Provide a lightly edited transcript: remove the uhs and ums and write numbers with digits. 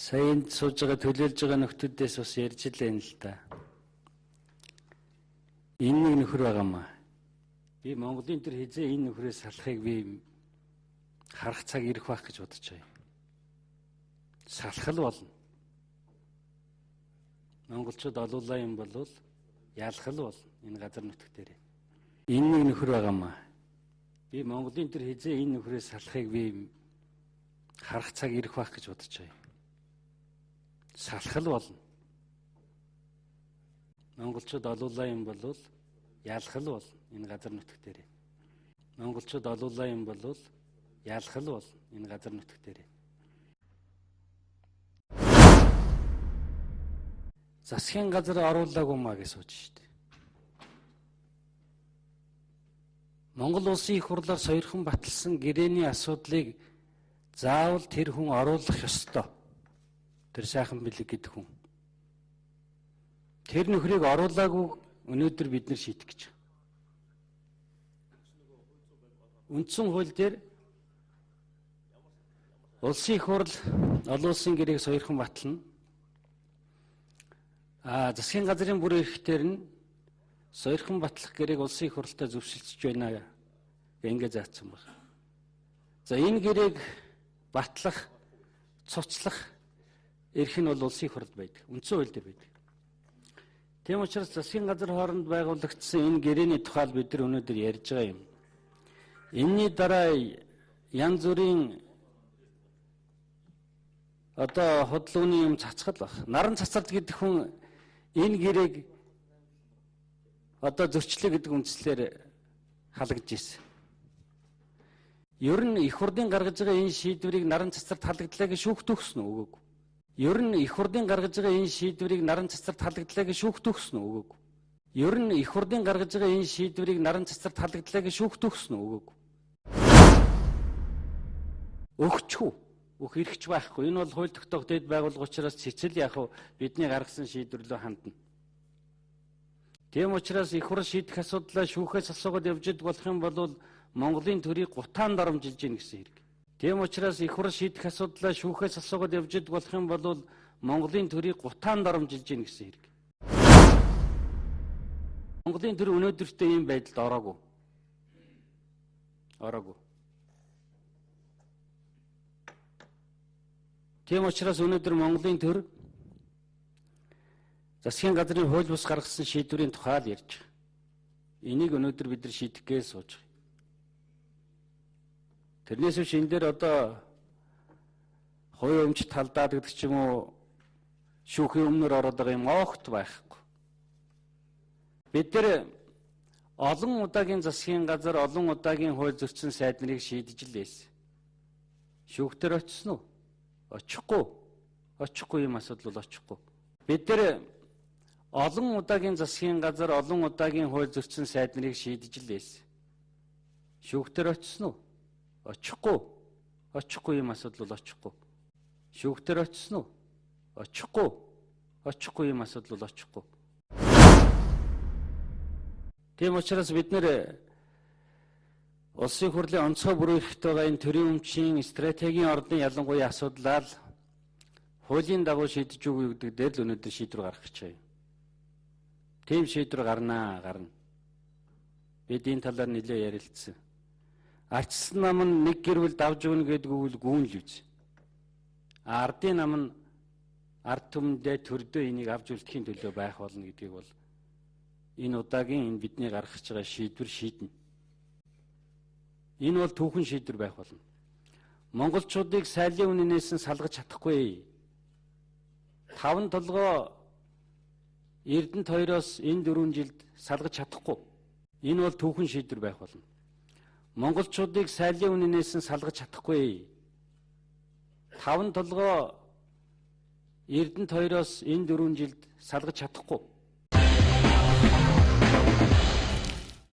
Сая энд сууж байгаа төлөөлж байгаа нөхдүүдээс бас ярьж илээ л да. Энэ нэг нөхөр байгаамаа. Би Монголын төр хизээ энэ нөхрөөс салахыг би харах цаг ирэх байх гэж бодож байна. Салхал болно. Монголчууд олуулаа юм болвол ялхал болно энэ газар нутг дээр. Энэ нэг нөхөр байгаамаа. Би Монголын төр хизээ энэ нөхрөөс салахыг би харах цаг ирэх байх гэж бодож байна. Салхал болно. Монголчууд олуулаа юм болвол ялхал болно энэ газар нутг дээр. Монголчууд олуулаа юм болвол ялхал болно энэ газар нутг дээр. Засгийн газар оруулаагүй маа гэж сууж штэ. Монгол улсын их хурлаар сойрхон баталсан гэрээний асуудлыг заавал тэр хүн оруулах ёстой. Тэр сайхан бэлэг гэдэг хүн. Тэр нөхрийг оруулаагүй өнөөдөр бид нар шийдэх гэж байна. Үндсэн хууль дээр улсын их хурл олон улсын гэрээг сойрхон батална. Засгийн газрын бүрэн эрхтэр нь сойрхон батлах гэрээг улсын их хурлтай зөвшөлдөж байна гэж заасан байна. За энэ гэрээг батлах, цуцлах эрх нь бол улсын их хурлд байдаг. Үндсэн хууль дээр байдаг. Тийм учраас засгийн газар хооронд байгуулагдсан энэ гэрээний тухай бид нар өнөөдөр ярьж байгаа юм. Энийний дараа янз бүрийн хотлооны юм цацгал баг. Наран цацалт гэдэг хүн энэ гэрээг зөрчлөө гэдэг үндслээр халагдж ирсэн. Ер нь их хурлын гаргаж байгаа энэ шийдвэрийг наран цацалт халагдлаа гэж шүүхт өгсөн үү? Үгүй. Ер нь их хурлын гаргаж байгаа энэ шийдвэрийг наран цацалт халагдлаа гэж шүүхт өгсөн үү? Үгүй. Ер нь их хурлын гаргаж байгаа энэ шийдвэрийг наран цацалт халагдлаа гэж шүүхт өгсөн үү? Үгүй. Өгчихв. Өх эрхч байхгүй. Энэ бол хууль тогтоох дэд байгууллага учраас цэцэл бидний гаргасан шийдвэрлөө хандна. Тийм учраас их хурл шийдэх асуудлаа шүүхээс асуугаад явж болох юм бол Монголын төрийг гутаанд оромжилж гин гэсэн хэрэг. Тийм учраас их хурл шийдэх асуудлаа шүүхээс асуугаад явж болох юм бол Монголын төрийг гутаанд оромжилж гин гэсэн хэрэг. Монголын төр өнөөдөртөө ийм байдалд ороогүй. Тийм учраас өнөөдөр Монголын төр засгийн газрын хууль бус гаргасан шийдвэрийн тухай л ярьж байгаа. Энийг өнөөдөр бид нар шийдэх гэж сууж байгаа. Тэрнээс биш энэ дээр хувийн өмчт талдаад гэдэг ч юм уу шүүхийн өмнөр ороод байгаа юм огт байхгүй. Бид нар олон удаагийн засгийн газар олон удаагийн хууль зөрчсөн сайд нарыг шийдэж л байсан. Шүүхтэр очсон уу? Очихгүй юм асуудал бол очихгүй. Бид нар олон удаагийн засгийн газар олон удаагийн хууль зөрчсөн сайд нарыг шийдэж л байсан. Шүүхтэр очсон уу? Очихгүй юм асуудал бол очихгүй. Шүүхтэр очсон уу? Очихгүй юм асуудал бол очихгүй. Тийм учраас бид нар улсын хурлын онцгой бүрэн эрхтэй байгаа энэ төрийн өмчийн стратегийн ордын ялангуяа асуудлаа л хуулийн дагуу шийдэж өгье гэдэг дээр л өнөөдөр шийдвэр гаргах гэж байна. Тийм шийдвэр гарна. Бид энэ талаар нэлээд ярилцсан. Ардчилсан нам нь нэг гэр бүл давж өгнө гэдэг үг гүүн л үз. Ардын нам нь ард түмэндээ төрдөө энийг авч үлдэхийн төлөө байх болно гэдгийг бол энэ удаагийн энэ бидний гаргаж байгаа шийдвэр шийднэ. Энэ бол түүхэн шийдвэр байх болно. Монголчуудыг сайлын үнэнээс нь салгаж чадахгүй. 5 толгой Эрдэнэт 2-оос энэ 4 жилд салгаж чадахгүй. Энэ бол түүхэн шийдвэр байх болно. Монголчуудыг сайлын үнэнээс нь салгаж чадахгүй. 5 толгой Эрдэнэт 2-оос энэ 4 жилд салгаж чадахгүй.